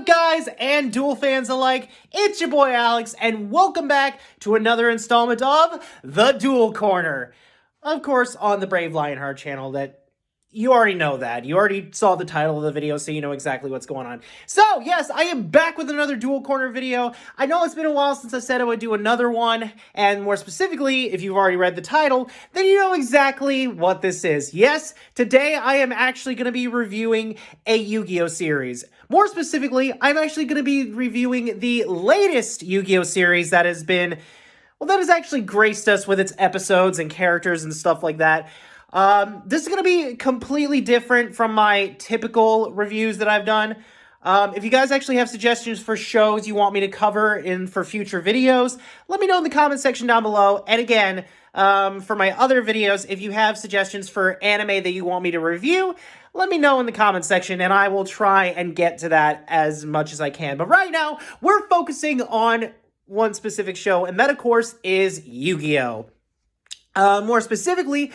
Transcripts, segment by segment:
guys and Duel fans alike? It's your boy Alex, and welcome back to another installment of The Duel Corner. Of course, on the Brave Lionheart channel that you already know that. You already saw the title of the video, so you know exactly what's going on. So, yes, I am back with another Duel Corner video. I know it's been a while since I said I would do another one, and more specifically, if you've already read the title, then you know exactly what this is. Yes, today I am actually going to be reviewing a Yu-Gi-Oh series. More specifically, I'm actually going to be reviewing the latest Yu-Gi-Oh series that has actually graced us with its episodes and characters and stuff like that. This is going to be completely different from my typical reviews that I've done. If you guys actually have suggestions for shows you want me to cover for future videos, let me know in the comment section down below. And again, for my other videos, if you have suggestions for anime that you want me to review, let me know in the comment section, and I will try and get to that as much as I can. But right now, we're focusing on one specific show, and that, of course, is Yu-Gi-Oh! More specifically,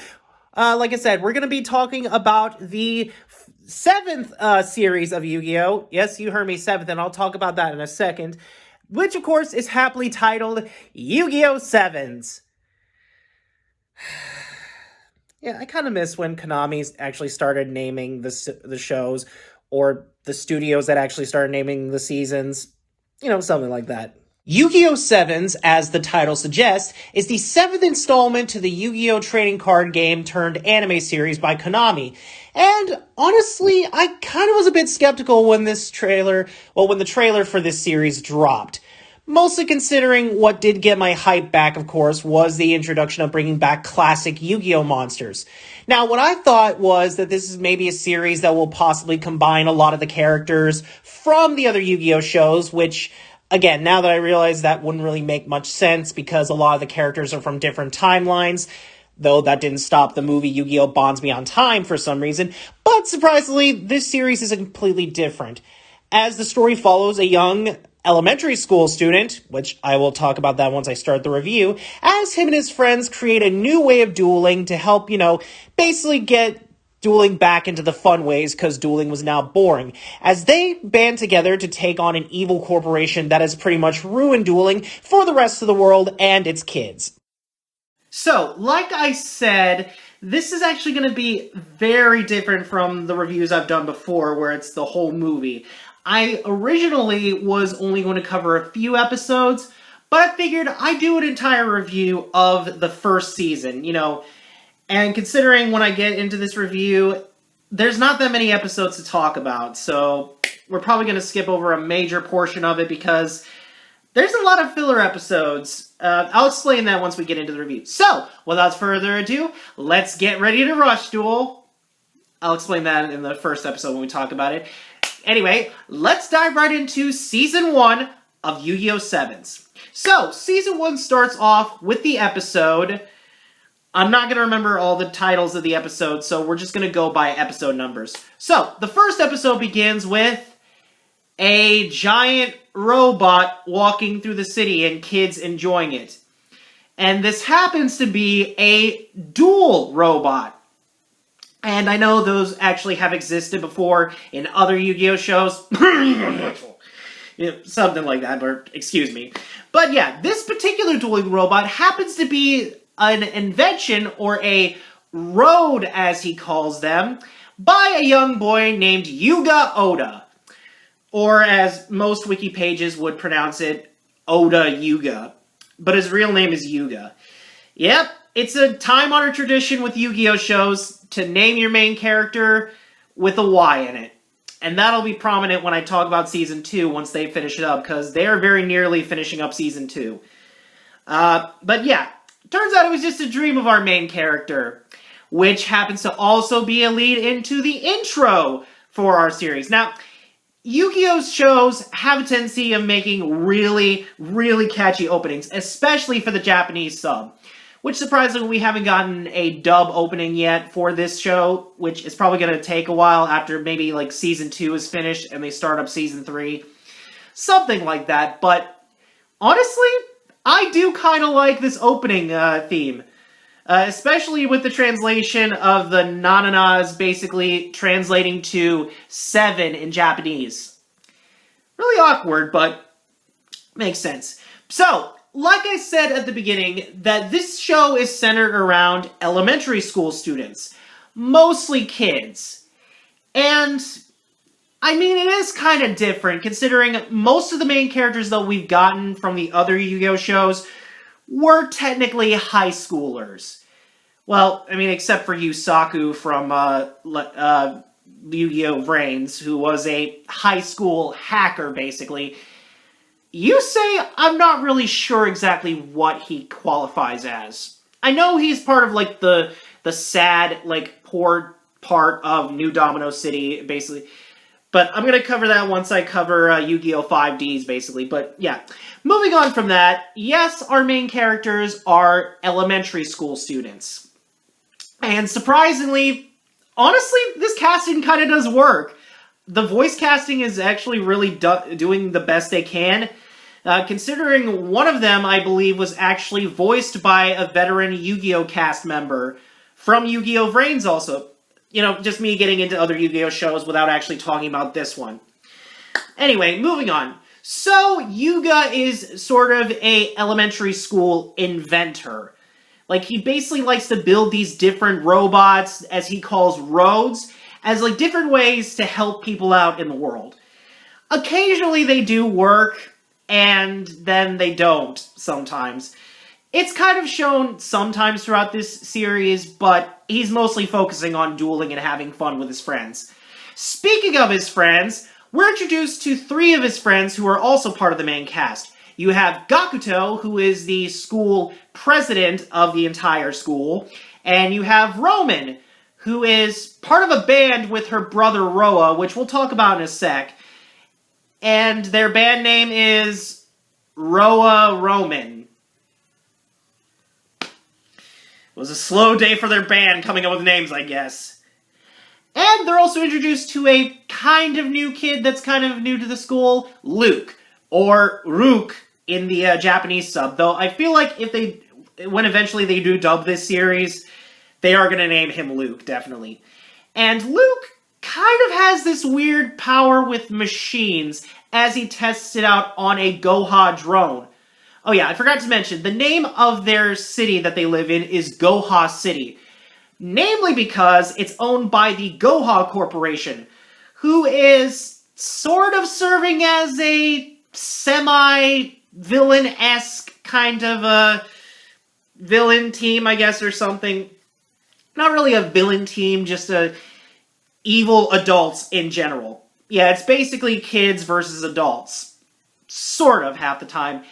like I said, we're going to be talking about the 7th series of Yu-Gi-Oh! Yes, you heard me, 7th, and I'll talk about that in a second. Which, of course, is happily titled Yu-Gi-Oh! 7s. Yeah, I kind of miss when Konami actually started naming the shows, or the studios that actually started naming the seasons. You know, something like that. Yu-Gi-Oh! 7s, as the title suggests, is the 7th installment to the Yu-Gi-Oh! Trading card game turned anime series by Konami. And honestly, I kind of was a bit skeptical when the trailer for this series dropped. Mostly considering what did get my hype back, of course, was the introduction of bringing back classic Yu-Gi-Oh! Monsters. Now, what I thought was that this is maybe a series that will possibly combine a lot of the characters from the other Yu-Gi-Oh! Shows, which, again, now that I realize that wouldn't really make much sense because a lot of the characters are from different timelines, though that didn't stop the movie Yu-Gi-Oh! Bonds Beyond Time for some reason. But surprisingly, this series is completely different, as the story follows a young elementary school student, which I will talk about that once I start the review, as him and his friends create a new way of dueling to help, basically get dueling back into the fun ways, because dueling was now boring, as they band together to take on an evil corporation that has pretty much ruined dueling for the rest of the world and its kids. So, like I said, this is actually going to be very different from the reviews I've done before, where it's the whole movie. I originally was only going to cover a few episodes, but I figured I'd do an entire review of the first season, and considering when I get into this review, there's not that many episodes to talk about, so we're probably going to skip over a major portion of it because there's a lot of filler episodes. I'll explain that once we get into the review. So, without further ado, let's get ready to rush Duel. I'll explain that in the first episode when we talk about it. Anyway, let's dive right into Season 1 of Yu-Gi-Oh! 7s. So, Season 1 starts off with the episode. I'm not going to remember all the titles of the episodes, so we're just going to go by episode numbers. So, the first episode begins with a giant robot walking through the city and kids enjoying it. And this happens to be a duel robot. And I know those actually have existed before in other Yu-Gi-Oh! Shows. Something like that, or excuse me. But yeah, this particular dueling robot happens to be an invention, or a road as he calls them, by a young boy named Yuga Oda. Or as most wiki pages would pronounce it, Oda Yuga. But his real name is Yuga. Yep, it's a time-honored tradition with Yu-Gi-Oh! Shows to name your main character with a Y in it. And that'll be prominent when I talk about Season 2 once they finish it up, because they are very nearly finishing up Season 2. But yeah, turns out it was just a dream of our main character, which happens to also be a lead into the intro for our series. Now, Yu-Gi-Oh! Shows have a tendency of making really, really catchy openings, especially for the Japanese sub. Which, surprisingly, we haven't gotten a dub opening yet for this show, which is probably going to take a while after maybe, Season 2 is finished and they start up Season 3. Something like that, but honestly, I do kind of like this opening theme. Especially with the translation of the nananas basically translating to 7 in Japanese. Really awkward, but makes sense. So, like I said at the beginning, that this show is centered around elementary school students. Mostly kids. And I mean, it is kind of different, considering most of the main characters that we've gotten from the other Yu-Gi-Oh! Shows were technically high schoolers. Well, I mean, except for Yusaku from Yu-Gi-Oh! Brains, who was a high school hacker, basically. Yusei, I'm not really sure exactly what he qualifies as. I know he's part of, like, the sad, like, poor part of New Domino City, basically. But I'm going to cover that once I cover Yu-Gi-Oh! 5Ds, basically. But, yeah. Moving on from that, yes, our main characters are elementary school students. And surprisingly, honestly, this casting kind of does work. The voice casting is actually really doing the best they can. Considering one of them, I believe, was actually voiced by a veteran Yu-Gi-Oh! Cast member from Yu-Gi-Oh! Brains also. You know, just me getting into other Yu-Gi-Oh! Shows without actually talking about this one. Anyway, moving on. So, Yuga is sort of a elementary school inventor. Like, he basically likes to build these different robots, as he calls roads, as, like, different ways to help people out in the world. Occasionally they do work, and then they don't, sometimes. It's kind of shown sometimes throughout this series, but he's mostly focusing on dueling and having fun with his friends. Speaking of his friends, we're introduced to 3 of his friends who are also part of the main cast. You have Gakuto, who is the school president of the entire school, and you have Roman, who is part of a band with her brother Roa, which we'll talk about in a sec. And their band name is Roa Roman. It was a slow day for their band coming up with names, I guess. And they're also introduced to a kind of new kid that's kind of new to the school, Luke, or Rook in the Japanese sub. Though I feel like when eventually they do dub this series, they are going to name him Luke, definitely. And Luke kind of has this weird power with machines as he tests it out on a Goha drone. Oh yeah, I forgot to mention, the name of their city that they live in is Goha City. Namely because it's owned by the Goha Corporation, who is sort of serving as a semi-villain-esque kind of a villain team, I guess, or something. Not really a villain team, just evil adults in general. Yeah, it's basically kids versus adults. Sort of, half the time.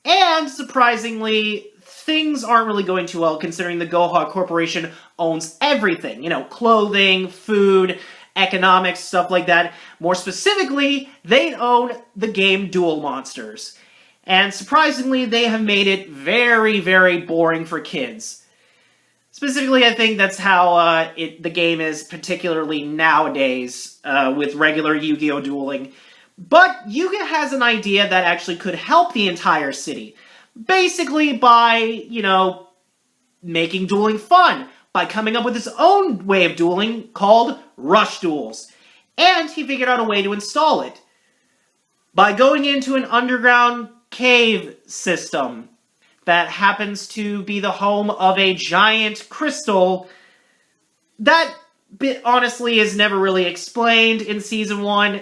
And, surprisingly, things aren't really going too well, considering the Goha Corporation owns everything. You know, clothing, food, economics, stuff like that. More specifically, they own the game Duel Monsters. And surprisingly, they have made it very, very boring for kids. Specifically, I think that's how the game is, particularly nowadays, with regular Yu-Gi-Oh! Dueling. But Yuga has an idea that actually could help the entire city. Basically by, you know, making dueling fun. By coming up with his own way of dueling called Rush Duels. And he figured out a way to install it. By going into an underground cave system that happens to be the home of a giant crystal that bit honestly is never really explained in Season 1.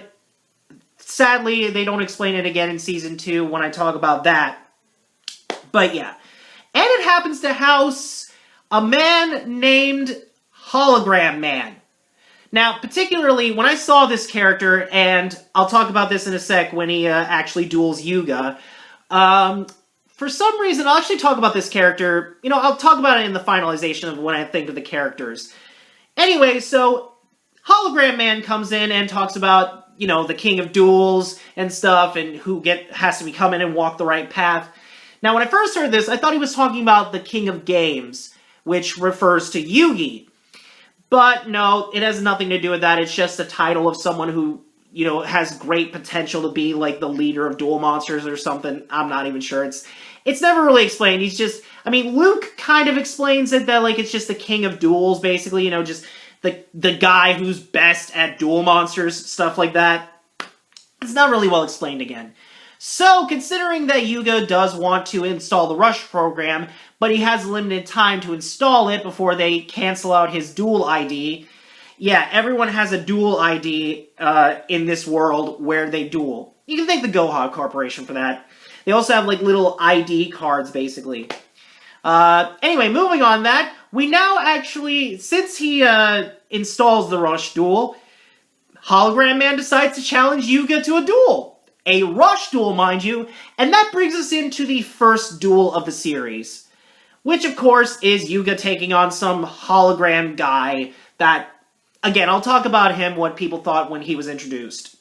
Sadly, they don't explain it again in Season 2 when I talk about that. But yeah. And it happens to house a man named Hologram Man. Now, particularly, when I saw this character, and I'll talk about this in a sec when he actually duels Yuga, for some reason, I'll actually talk about this character, you know, I'll talk about it in the finalization of when I think of the characters. Anyway, so, Hologram Man comes in and talks about, you know, the king of duels and stuff, and who has to come in and walk the right path. Now, when I first heard this, I thought he was talking about the king of games, which refers to Yugi. But no, it has nothing to do with that. It's just a title of someone who, you know, has great potential to be like the leader of Duel Monsters or something. I'm not even sure. It's never really explained. He's just, I mean, Luke kind of explains it that, like, it's just the king of duels, basically, you know, just the guy who's best at Duel Monsters, stuff like that. It's not really well explained again. So, considering that Yuga does want to install the Rush program, but he has limited time to install it before they cancel out his duel ID, yeah, everyone has a duel ID in this world where they duel. You can thank the Goha Corporation for that. They also have, like, little ID cards, basically. Anyway, moving on that, we now actually, since he installs the Rush duel, Hologram Man decides to challenge Yuga to a duel. A Rush duel, mind you, and that brings us into the first duel of the series. Which, of course, is Yuga taking on some hologram guy that, again, I'll talk about him, what people thought when he was introduced.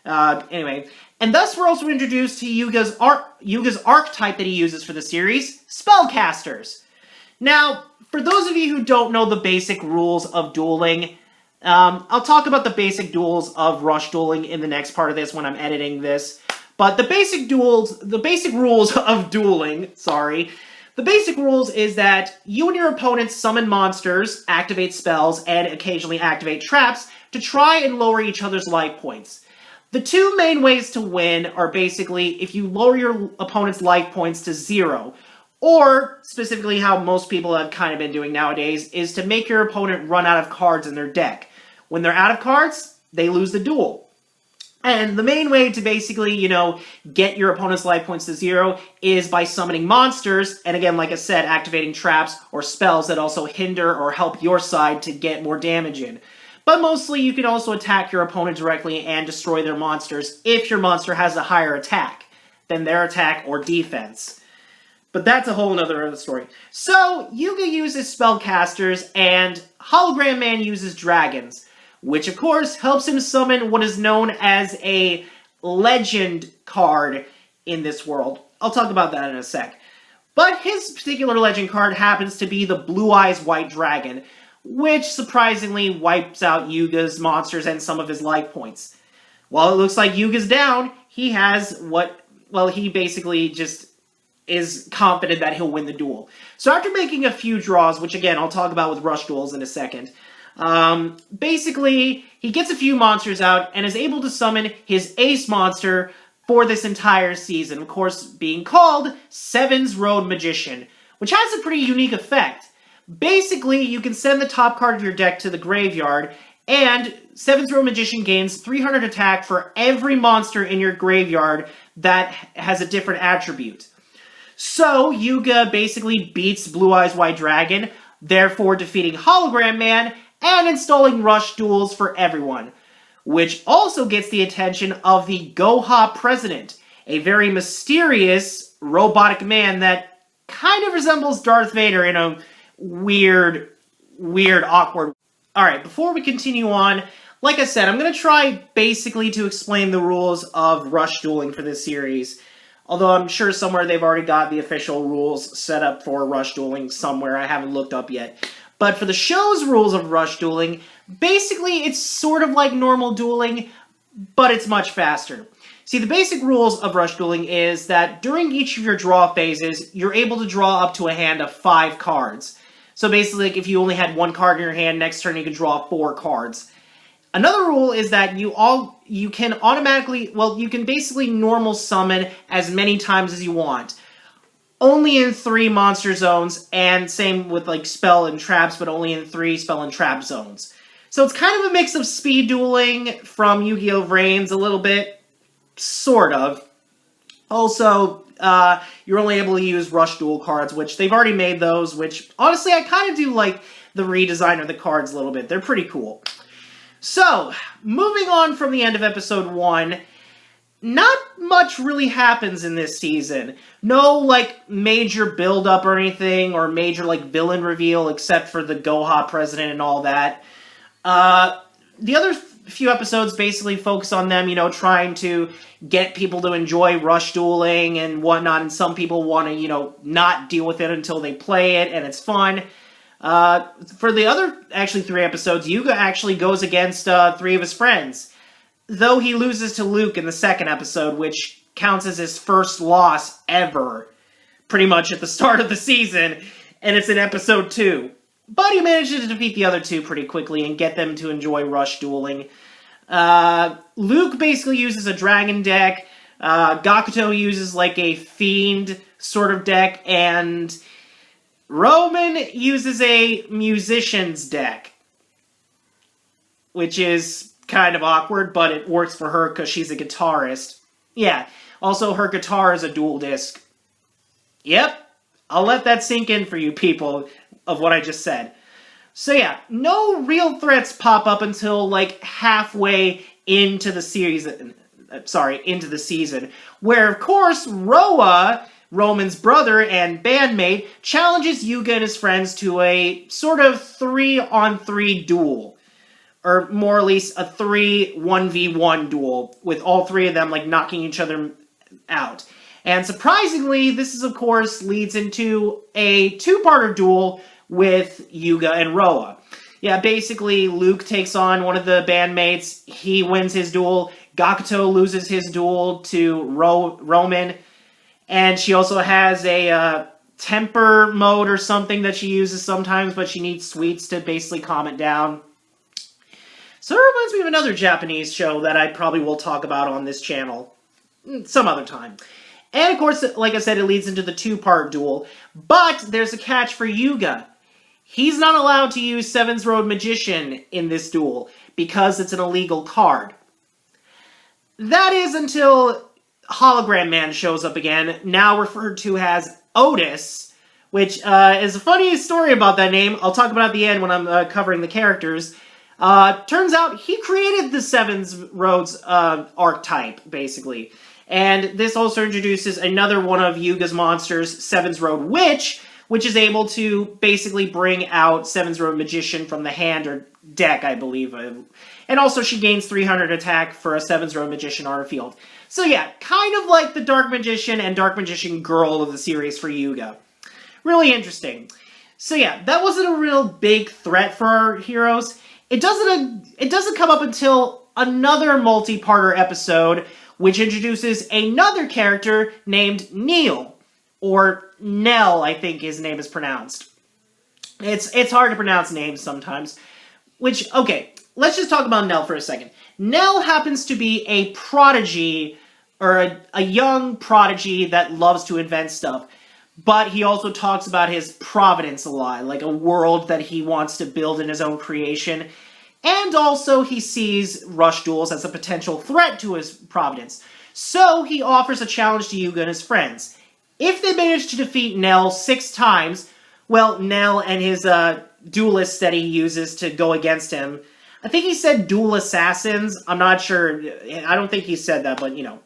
Anyway, and thus we're also introduced to Yuga's archetype that he uses for the series, Spellcasters. Now, for those of you who don't know the basic rules of dueling, I'll talk about the basic duels of Rush Dueling in the next part of this when I'm editing this. But the basic rules of dueling, the basic rules is that you and your opponents summon monsters, activate spells, and occasionally activate traps to try and lower each other's life points. The two main ways to win are basically if you lower your opponent's life points to 0, or, specifically how most people have kind of been doing nowadays, is to make your opponent run out of cards in their deck. When they're out of cards, they lose the duel. And the main way to basically, get your opponent's life points to 0 is by summoning monsters, and again, like I said, activating traps or spells that also hinder or help your side to get more damage in. But mostly, you can also attack your opponent directly and destroy their monsters if your monster has a higher attack than their attack or defense. But that's a whole other story. So, Yuga uses spellcasters, and Hologram Man uses dragons, which of course helps him summon what is known as a legend card in this world. I'll talk about that in a sec. But his particular legend card happens to be the Blue Eyes White Dragon, which surprisingly wipes out Yuga's monsters and some of his life points. While it looks like Yuga's down, he has he basically just is confident that he'll win the duel. So after making a few draws, which again I'll talk about with Rush Duels in a second, basically he gets a few monsters out and is able to summon his ace monster for this entire season, of course being called Seven's Road Magician, which has a pretty unique effect. Basically, you can send the top card of your deck to the graveyard, and Seven's Road Magician gains 300 attack for every monster in your graveyard that has a different attribute. So, Yuga basically beats Blue Eyes White Dragon, therefore defeating Hologram Man and installing Rush Duels for everyone, which also gets the attention of the Goha President, a very mysterious robotic man that kind of resembles Darth Vader in a weird, awkward. Alright, before we continue on, like I said, I'm going to try basically to explain the rules of Rush Dueling for this series. Although I'm sure somewhere they've already got the official rules set up for Rush Dueling somewhere I haven't looked up yet. But for the show's rules of Rush Dueling, basically it's sort of like normal dueling, but it's much faster. See, the basic rules of Rush Dueling is that during each of your draw phases, you're able to draw up to a hand of 5 cards. So basically, like, if you only had 1 card in your hand, next turn you can draw 4 cards. Another rule is that you can basically normal summon as many times as you want. Only in 3 monster zones, and same with like spell and traps, but only in 3 spell and trap zones. So it's kind of a mix of speed dueling from Yu-Gi-Oh! Reigns a little bit, sort of. Also, you're only able to use Rush Duel cards, which they've already made those, which honestly I kind of do like the redesign of the cards a little bit. They're pretty cool. So, moving on from the end of episode 1, not much really happens in this season. No, like, major build-up or anything, or major, like, villain reveal, except for the Goha President and all that. The other few episodes basically focus on them, trying to get people to enjoy Rush Dueling and whatnot, and some people want to, not deal with it until they play it, and it's fun. For the other, 3 episodes, Yuga actually goes against 3 of his friends. Though he loses to Luke in the 2nd episode, which counts as his first loss ever, pretty much at the start of the season, and it's in episode 2. But he manages to defeat the other 2 pretty quickly and get them to enjoy Rush Dueling. Luke basically uses a dragon deck. Gakuto uses like a fiend sort of deck, and Roman uses a musician's deck, which is kind of awkward, but it works for her because she's a guitarist. Yeah, also her guitar is a dual disc. Yep, I'll let that sink in for you people of what I just said. So yeah, no real threats pop up until like halfway into the series. Into the season, where of course Roa, Roman's brother and bandmate, challenges Yuga and his friends to a sort of 3-on-3 duel. Or more or less a 1v1 duel, with all three of them like knocking each other out. And surprisingly, this is of course leads into a 2-parter duel with Yuga and Roa. Yeah, basically Luke takes on one of the bandmates, he wins his duel, Gakuto loses his duel to Roman, and she also has a temper mode or something that she uses sometimes, but she needs sweets to basically calm it down. So it reminds me of another Japanese show that I probably will talk about on this channel some other time. And of course, like I said, it leads into the 2-part duel, but there's a catch for Yuga. He's not allowed to use Seven's Road Magician in this duel because it's an illegal card. That is until Hologram Man shows up again, now referred to as Otis, which is a funny story about that name. I'll talk about it at the end when I'm covering the characters. Turns out he created the Seven's Roads archetype, basically. And this also introduces another one of Yuga's monsters, Seven's Road Witch, which is able to basically bring out Seven's Road Magician from the hand or deck, I believe. And also she gains 300 attack for a Seven's Road Magician on her field. So yeah, kind of like the Dark Magician and Dark Magician Girl of the series for Yuga. Really interesting. So yeah, that wasn't a real big threat for our heroes. It doesn't come up until another multi-parter episode, which introduces another character named Neil, or Nell, I think his name is pronounced. It's hard to pronounce names sometimes. Which, okay, let's just talk about Nell for a second. Nell happens to be a prodigy, or a young prodigy that loves to invent stuff. But he also talks about his providence a lot, like a world that he wants to build in his own creation. And also he sees rush duels as a potential threat to his providence. So he offers a challenge to Yuga and his friends. If they manage to defeat Nell 6 times, well, Nell and his duelists that he uses to go against him, I think he said dual assassins, I'm not sure, I don't think he said that, but you know.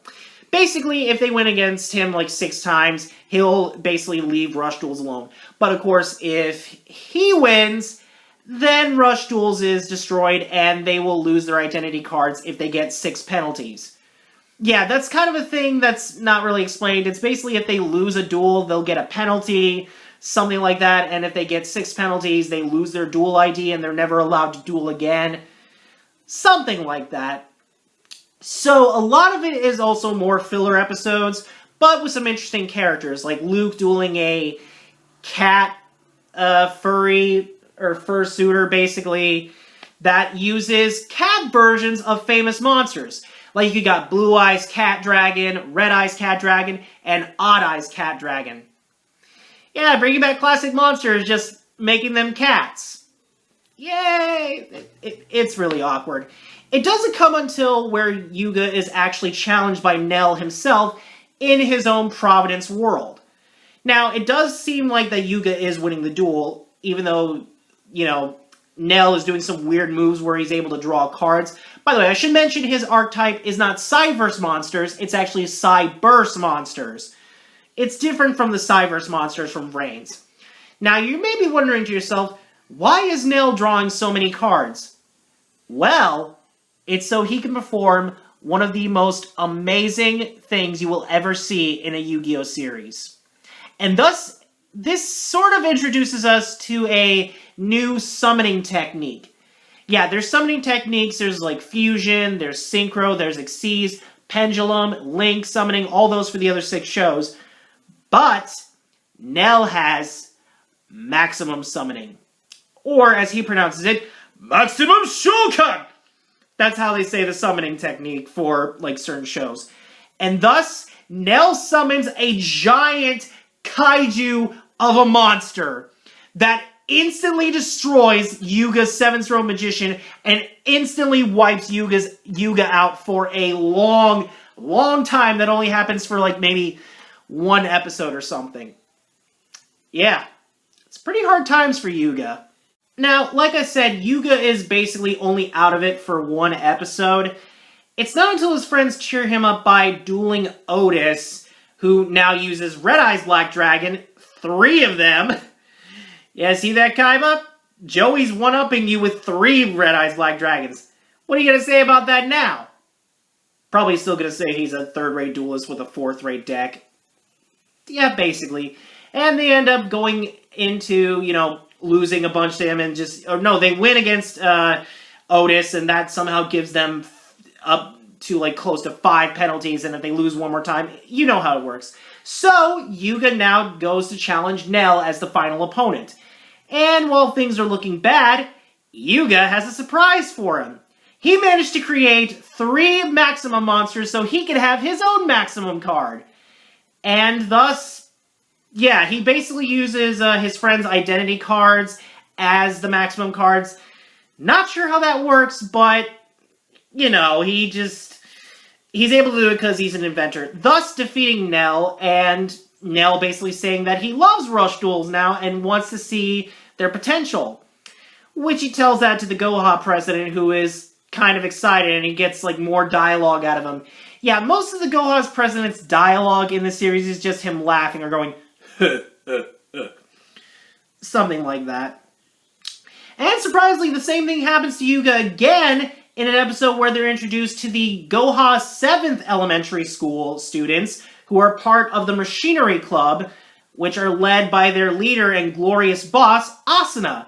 Basically, if they win against him like 6 times, he'll basically leave Rush Duels alone. But of course, if he wins, then Rush Duels is destroyed and they will lose their identity cards if they get 6 penalties. Yeah, that's kind of a thing that's not really explained. It's basically if they lose a duel, they'll get a penalty, something like that. And if they get 6 penalties, they lose their duel ID and they're never allowed to duel again. Something like that. So a lot of it is also more filler episodes, but with some interesting characters, like Luke dueling a cat furry, or fursuiter, basically, that uses cat versions of famous monsters. Like you got Blue Eyes Cat Dragon, Red Eyes Cat Dragon, and Odd Eyes Cat Dragon. Yeah, bringing back classic monsters, just making them cats. Yay! It's really awkward. It doesn't come until where Yuga is actually challenged by Nell himself in his own Providence world. Now, it does seem like that Yuga is winning the duel, even though, you know, Nell is doing some weird moves where he's able to draw cards. By the way, I should mention his archetype is not Cyverse monsters, it's actually Cyburst monsters. It's different from the Cyverse monsters from Reigns. Now, you may be wondering to yourself, why is Nell drawing so many cards? Well, it's so he can perform one of the most amazing things you will ever see in a Yu-Gi-Oh series. And thus, this sort of introduces us to a new summoning technique. Yeah, there's summoning techniques, there's like fusion, there's synchro, there's Xyz, pendulum, link summoning, all those for the other 6 shows. But Nell has maximum summoning. Or, as he pronounces it, maximum Shokan! That's how they say the summoning technique for, like, certain shows. And thus, Nell summons a giant kaiju of a monster that instantly destroys Yuga's 7th-row magician and instantly wipes Yuga out for a long, long time that only happens for, like, maybe one episode or something. Yeah, it's pretty hard times for Yuga. Now, like I said, Yuga is basically only out of it for one episode. It's not until his friends cheer him up by dueling Otis, who now uses Red Eye's Black Dragon, 3 of them. Yeah, see that, Kaiba? Joey's one-upping you with 3 Red Eye's Black Dragons. What are you going to say about that now? Probably still going to say he's a 3rd-rate duelist with a 4th-rate deck. Yeah, basically. And they end up going into, losing a bunch to him and they win against Otis, and that somehow gives them up to, like, close to 5 penalties, and if they lose one more time, you know how it works. So, Yuga now goes to challenge Nell as the final opponent. And while things are looking bad, Yuga has a surprise for him. He managed to create 3 maximum monsters so he could have his own maximum card. And thus, yeah, he basically uses his friend's identity cards as the maximum cards. Not sure how that works, but, he's able to do it because he's an inventor. Thus defeating Nell, and Nell basically saying that he loves Rush Duels now and wants to see their potential. Which he tells that to the Goha president, who is kind of excited, and he gets, like, more dialogue out of him. Yeah, most of the Goha's president's dialogue in the series is just him laughing or going, something like that. And surprisingly, the same thing happens to Yuga again in an episode where they're introduced to the Goha 7th elementary school students, who are part of the Machinery Club, which are led by their leader and glorious boss, Asuna,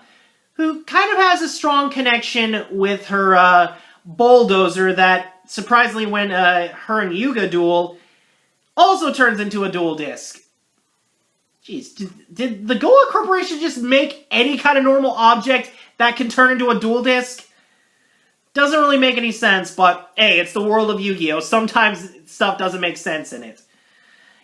who kind of has a strong connection with her bulldozer that, surprisingly, when her and Yuga duel, also turns into a dual disc. Jeez, did the Goha Corporation just make any kind of normal object that can turn into a dual disc? Doesn't really make any sense, but hey, it's the world of Yu-Gi-Oh! Sometimes stuff doesn't make sense in it.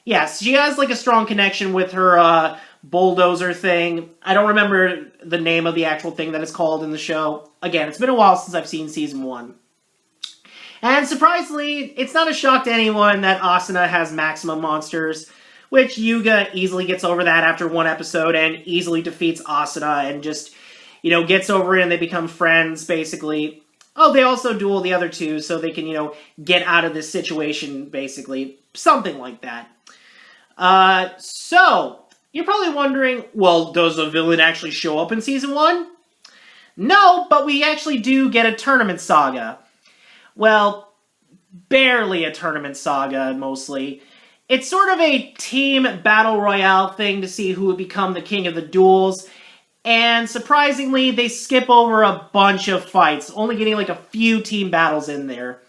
Yes, she has, like, a strong connection with her bulldozer thing. I don't remember the name of the actual thing that it's called in the show. Again, it's been a while since I've seen Season 1. And surprisingly, it's not a shock to anyone that Asuna has maximum monsters, which Yuga easily gets over that after one episode and easily defeats Asuna and just, gets over it and they become friends, basically. Oh, they also duel the other 2 so they can, get out of this situation, basically. Something like that. So, you're probably wondering, well, does the villain actually show up in Season 1? No, but we actually do get a tournament saga. Well, barely a tournament saga, mostly. It's sort of a team battle royale thing to see who would become the king of the duels. And surprisingly, they skip over a bunch of fights, only getting like a few team battles in there.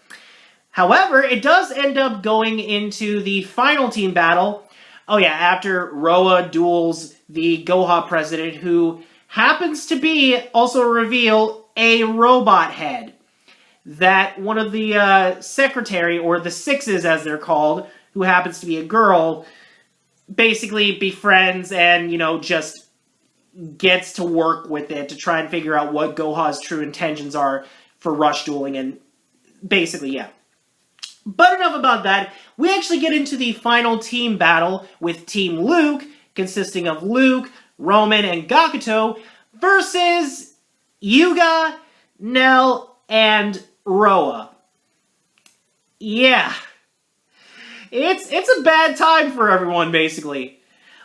However, it does end up going into the final team battle. Oh yeah, after Roa duels the Goha president, who happens to be, also reveal, a robot head. That one of the secretary, or the Sixes as they're called, who happens to be a girl, basically befriends and, just gets to work with it to try and figure out what Goha's true intentions are for Rush Dueling, and basically, yeah. But enough about that. We actually get into the final team battle with Team Luke, consisting of Luke, Roman, and Gakuto, versus Yuga, Nell, and Roa. Yeah. It's a bad time for everyone, basically.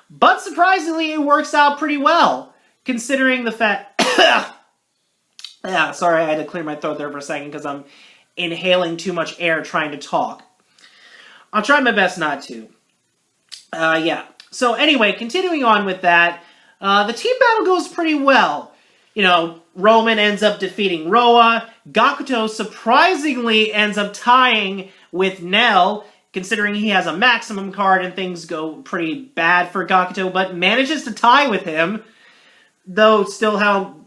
But surprisingly, it works out pretty well, considering the fact... Yeah, sorry, I had to clear my throat there for a second because I'm inhaling too much air trying to talk. I'll try my best not to. Yeah. So anyway, continuing on with that, the team battle goes pretty well. Roman ends up defeating Roa. Gakuto surprisingly ends up tying with Nell, considering he has a maximum card and things go pretty bad for Gakuto, but manages to tie with him, though still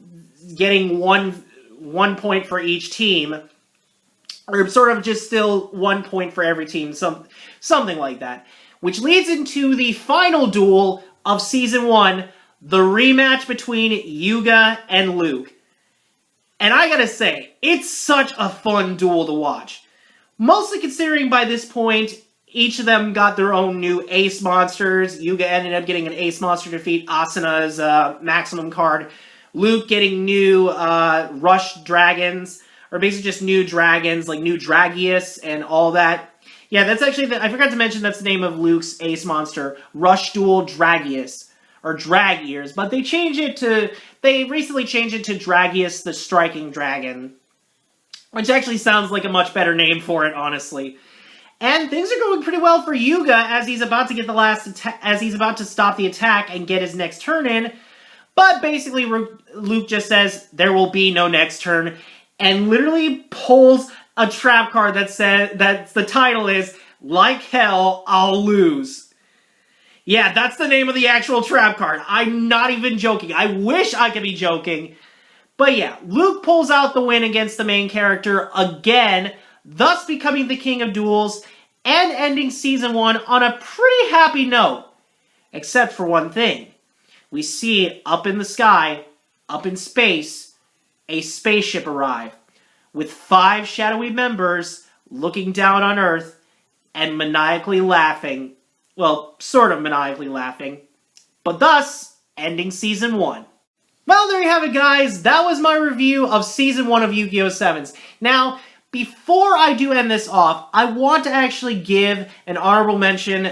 getting one point for each team. or sort of just still 1 point for every team, something like that. Which leads into the final duel of Season 1, the rematch between Yuga and Luke. And I gotta say, it's such a fun duel to watch. Mostly considering by this point, each of them got their own new ace monsters. Yuga ended up getting an ace monster to defeat Asuna's maximum card. Luke getting new rush dragons, or basically just new dragons, like new Dragius and all that. Yeah, that's actually, I forgot to mention that's the name of Luke's ace monster, Rush Duel Dragius, or Drag Ears, but they recently changed it to Dragius the Striking Dragon, which actually sounds like a much better name for it, honestly. And things are going pretty well for Yuga as he's about to get as he's about to stop the attack and get his next turn in. But basically, Luke just says, there will be no next turn, and literally pulls a trap card that the title is, Like Hell, I'll Lose. Yeah, that's the name of the actual trap card. I'm not even joking. I wish I could be joking. But yeah, Luke pulls out the win against the main character again, thus becoming the king of duels, and ending Season 1 on a pretty happy note. Except for one thing. We see up in the sky, up in space, a spaceship arrive, with 5 shadowy members looking down on Earth and maniacally laughing. Well, sort of maniacally laughing. But thus, ending Season 1. Well, there you have it, guys. That was my review of Season 1 of Yu-Gi-Oh! 7s. Now, before I do end this off, I want to actually give an honorable mention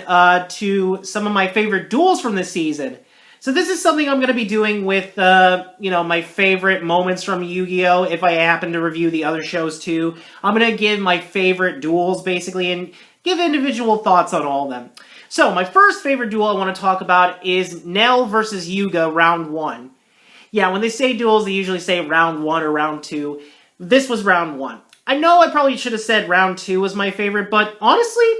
to some of my favorite duels from this season. So this is something I'm going to be doing with, my favorite moments from Yu-Gi-Oh! If I happen to review the other shows too. I'm going to give my favorite duels, basically, and give individual thoughts on all of them. So, my first favorite duel I want to talk about is Nell versus Yuga Round 1. Yeah, when they say duels, they usually say Round 1 or Round 2. This was Round 1. I know I probably should have said Round 2 was my favorite, but honestly,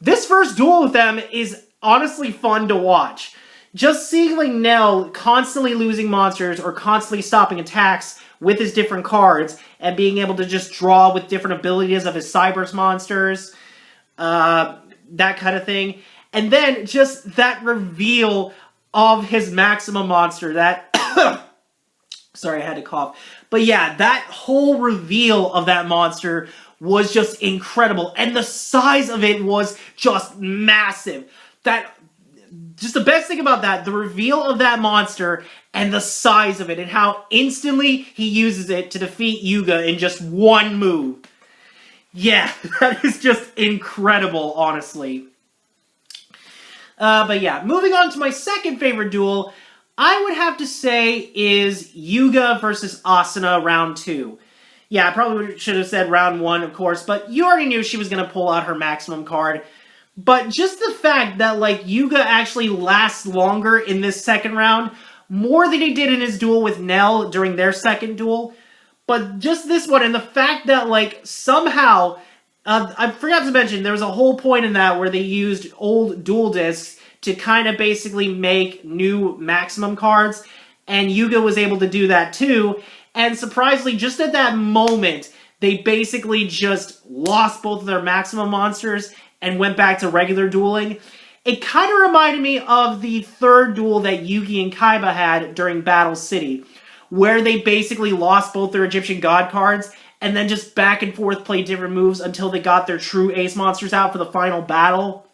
this first duel with them is honestly fun to watch. Just seeing like Nell constantly losing monsters or constantly stopping attacks with his different cards and being able to just draw with different abilities of his Cyber's monsters, that kind of thing. And then just that reveal of his maximum monster, that... Sorry, I had to cough. But yeah, that whole reveal of that monster was just incredible. And the size of it was just massive. Just the best thing about that, the reveal of that monster and the size of it and how instantly he uses it to defeat Yuga in just one move. Yeah, that is just incredible, honestly. But yeah, moving on to my second favorite duel, I would have to say is Yuga versus Asuna Round 2. Yeah, I probably should have said Round 1, of course, but you already knew she was going to pull out her maximum card. But just the fact that, like, Yuga actually lasts longer in this second round, more than he did in his duel with Nell during their second duel. But just this one, and the fact that, like, somehow... I forgot to mention, there was a whole point in that where they used old duel discs to kind of basically make new maximum cards, and Yuga was able to do that too, and surprisingly, just at that moment, they basically just lost both of their maximum monsters and went back to regular dueling. It kind of reminded me of the third duel that Yugi and Kaiba had during Battle City, where they basically lost both their Egyptian God cards, and then just back and forth played different moves until they got their true ace monsters out for the final battle.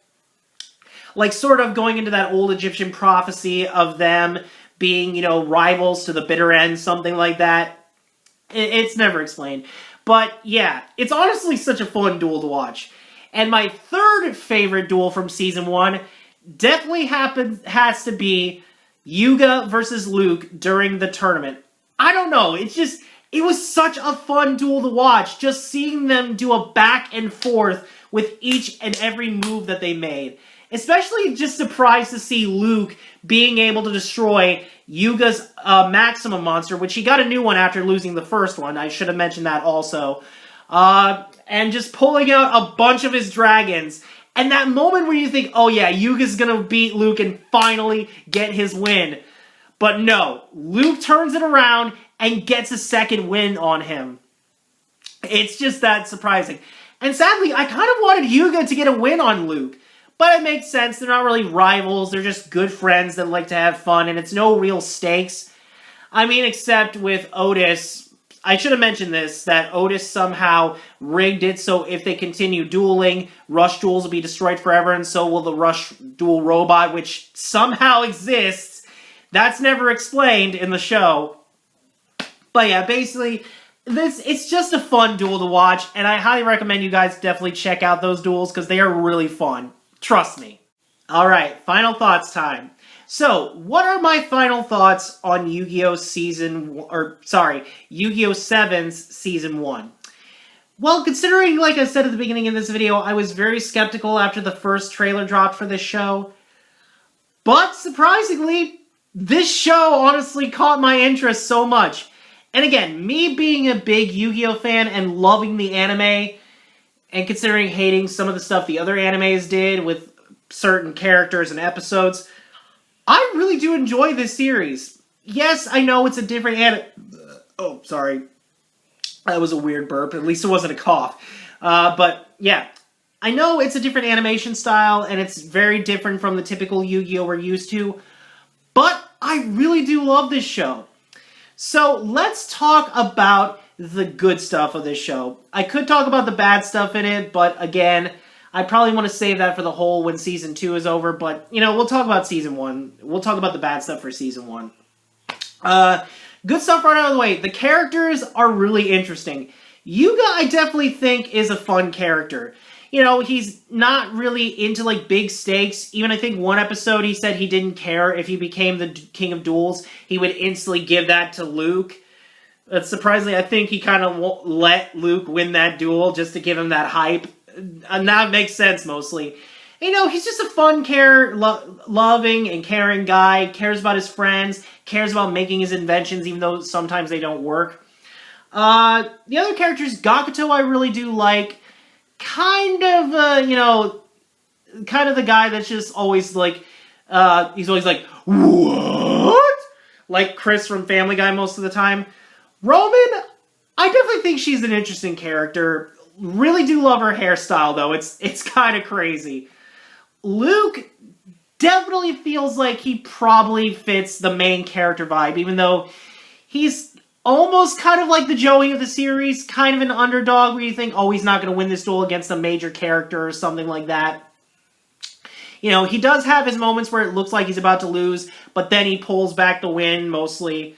Like, sort of going into that old Egyptian prophecy of them being, rivals to the bitter end, something like that. It's never explained. But, yeah, it's honestly such a fun duel to watch. And my third favorite duel from Season 1 definitely has to be Yuga versus Luke during the tournament. I don't know, it was such a fun duel to watch, just seeing them do a back and forth with each and every move that they made. Especially just surprised to see Luke being able to destroy Yuga's maximum monster, which he got a new one after losing the first one. I should have mentioned that also. And just pulling out a bunch of his dragons. And that moment where you think, oh yeah, Yuga's gonna beat Luke and finally get his win. But no, Luke turns it around and gets a second win on him. It's just that surprising. And sadly, I kind of wanted Yuga to get a win on Luke. But it makes sense. They're not really rivals. They're just good friends that like to have fun, and it's no real stakes. I mean, except with Otis. I should have mentioned this, that Otis somehow rigged it so if they continue dueling, Rush Duels will be destroyed forever, and so will the Rush Duel robot, which somehow exists. That's never explained in the show. But yeah, basically, it's just a fun duel to watch, and I highly recommend you guys definitely check out those duels, because they are really fun. Trust me. Alright, final thoughts time. So, what are my final thoughts on Yu-Gi-Oh! Yu-Gi-Oh! 7's Season 1? Well, considering, like I said at the beginning of this video, I was very skeptical after the first trailer dropped for this show. But, surprisingly, this show honestly caught my interest so much. And again, me being a big Yu-Gi-Oh! Fan and loving the anime, and considering hating some of the stuff the other animes did with certain characters and episodes, I really do enjoy this series. Yes, I know it's a different oh, sorry. That was a weird burp. At least it wasn't a cough. But, yeah. I know it's a different animation style, and it's very different from the typical Yu-Gi-Oh! We're used to. But I really do love this show. So, let's talk about the good stuff of this show. I could talk about the bad stuff in it, but again, I probably want to save that for the whole when Season 2 is over, but, you know, we'll talk about Season 1. We'll talk about the bad stuff for Season 1. Good stuff right out of the way. The characters are really interesting. Yuga, I definitely think, is a fun character. You know, he's not really into, like, big stakes. Even I think one episode he said he didn't care if he became the King of Duels. He would instantly give that to Luke. Surprisingly, I think he kind of let Luke win that duel just to give him that hype. And that makes sense, mostly. You know, he's just a fun, loving and caring guy. Cares about his friends. Cares about making his inventions, even though sometimes they don't work. The other characters, Gakuto, I really do like. Kind of, you know, kind of the guy that's just always like, he's always like, what? Like Chris from Family Guy most of the time. Roman, I definitely think she's an interesting character. Really do love her hairstyle, though. It's kind of crazy. Luke definitely feels like he probably fits the main character vibe, even though he's almost kind of like the Joey of the series, kind of an underdog where you think, oh, he's not going to win this duel against a major character or something like that. You know, he does have his moments where it looks like he's about to lose, but then he pulls back the win, mostly.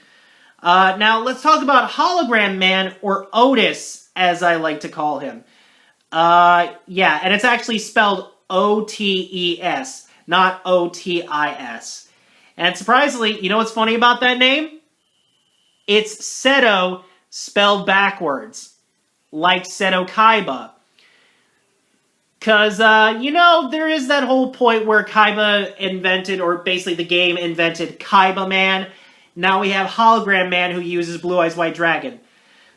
Now, let's talk about Hologram Man, or Otis, as I like to call him. Yeah, and it's actually spelled O-T-E-S, not O-T-I-S. And surprisingly, you know what's funny about that name? It's Seto spelled backwards, like Seto Kaiba. Because, you know, there is that whole point where Kaiba invented, or basically the game invented Kaiba Man. Now we have Hologram Man who uses Blue Eyes White Dragon.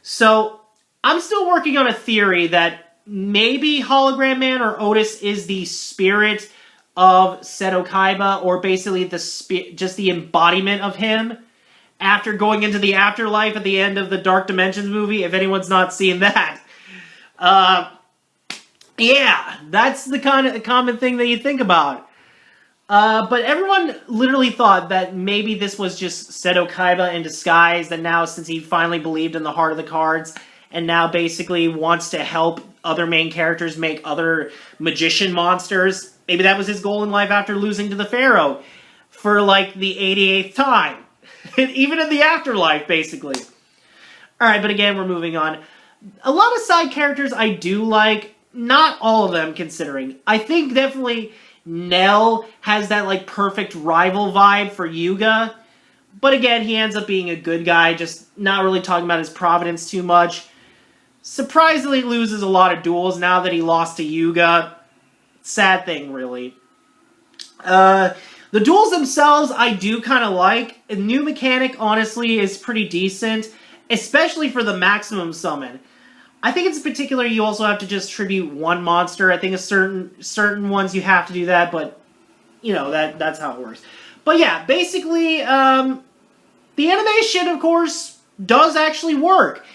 So, I'm still working on a theory that maybe Hologram Man or Otis is the spirit of Seto Kaiba, or basically just the embodiment of him after going into the afterlife at the end of the Dark Dimensions movie, if anyone's not seen that. Yeah, that's the kind of common thing that you think about. But everyone literally thought that maybe this was just Seto Kaiba in disguise, that now since he finally believed in the heart of the cards, and now basically wants to help other main characters make other magician monsters, maybe that was his goal in life after losing to the Pharaoh for like the 88th time. Even in the afterlife, basically. Alright, but again, we're moving on. A lot of side characters I do like, not all of them considering. I think definitely Nell has that like perfect rival vibe for Yuga. But again, he ends up being a good guy, just not really talking about his providence too much. Surprisingly loses a lot of duels now that he lost to Yuga. Sad thing, really. The duels themselves, I do kind of like. A new mechanic, honestly, is pretty decent, especially for the maximum summon. I think in particular, you also have to just tribute one monster. I think a certain ones you have to do that, but, you know, that's how it works. But yeah, basically, the animation, of course, does actually work.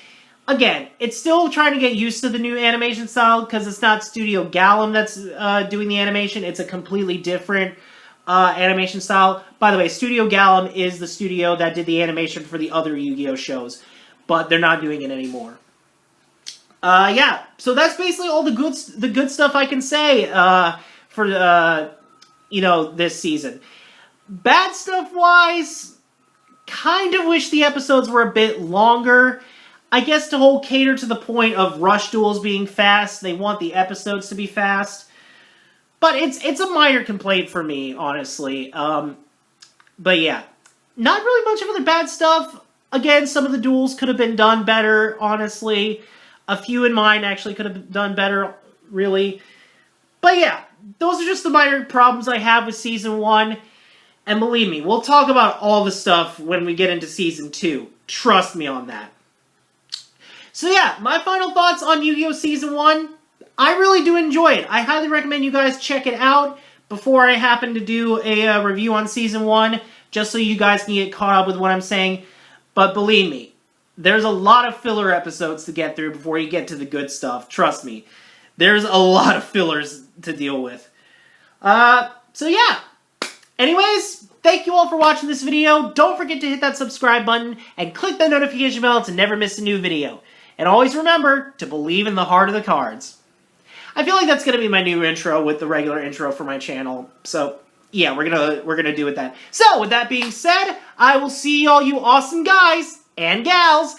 Again, it's still trying to get used to the new animation style because it's not Studio Gallum that's doing the animation. It's a completely different animation style. By the way, Studio Gallum is the studio that did the animation for the other Yu-Gi-Oh shows, but they're not doing it anymore. Yeah, so that's basically all the good stuff I can say for this season. Bad stuff wise, kind of wish the episodes were a bit longer. I guess to cater to the point of rush duels being fast, they want the episodes to be fast. But it's a minor complaint for me, honestly. But yeah, not really much of other bad stuff. Again, some of the duels could have been done better, honestly. A few in mine actually could have been done better, really. But yeah, those are just the minor problems I have with Season 1. And believe me, we'll talk about all the stuff when we get into Season 2. Trust me on that. So yeah, my final thoughts on Yu-Gi-Oh! Season 1. I really do enjoy it. I highly recommend you guys check it out before I happen to do a review on Season 1, just so you guys can get caught up with what I'm saying. But believe me, there's a lot of filler episodes to get through before you get to the good stuff. Trust me. There's a lot of fillers to deal with. So yeah. Anyways, thank you all for watching this video. Don't forget to hit that subscribe button and click the notification bell to never miss a new video. And always remember to believe in the heart of the cards. I feel like that's going to be my new intro with the regular intro for my channel. So, yeah, we're gonna do with that. So, with that being said, I will see all you awesome guys and gals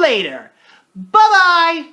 later. Bye-bye!